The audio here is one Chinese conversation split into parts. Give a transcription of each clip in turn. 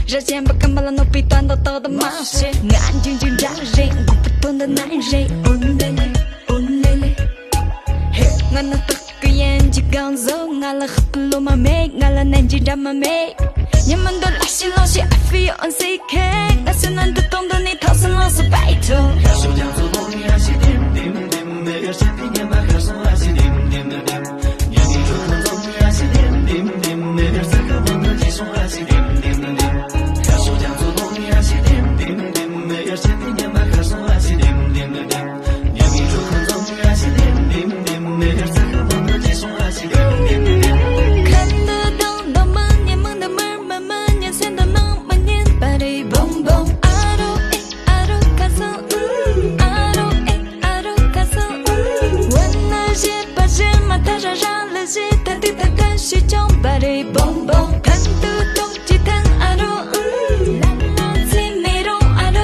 热线不敢把那努比端到的马些，眼睛睛扎人，我不懂的男人，哦嘞嘞，哦嘞嘞，嘿，我那得个眼睛刚走，我了喝不落嘛妹，我了南京扎嘛妹，你们都拉稀老些 I feel unsick， 我虽然都懂得你逃生老是拜托。手将做梦你还是点点点，没有钱比年把歌手还是点点点，眼睛做梦做你还是点点点，没有三个梦的技术还是点点点。手将做梦你还是点点点，没有钱比年把歌手还是点点点，眼睛做梦做你还是点点点，没有三个梦的技术还是点点点。看得到满年梦的门慢慢年显得那么年把你蹦蹦。西装把你蹦蹦，看得懂吉他阿罗，啦啦最美容阿罗。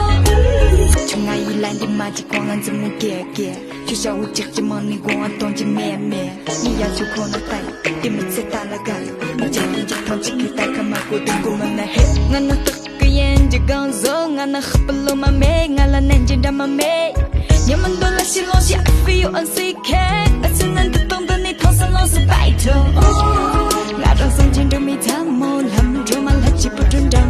从阿姨来的马吉光篮子木给给，学校我姐姐忙你光东京面面，你要求可能带，你们在打了个，你家人家同起去带个马古东古门来嘿，我那得个眼睛刚走，我那喝不落嘛妹，我那南京大嘛妹，你们都来西老西 I feel unsick， 我虽然都懂得你逃生老是拜托。我让曾经都没他们，他们装满了几不准账。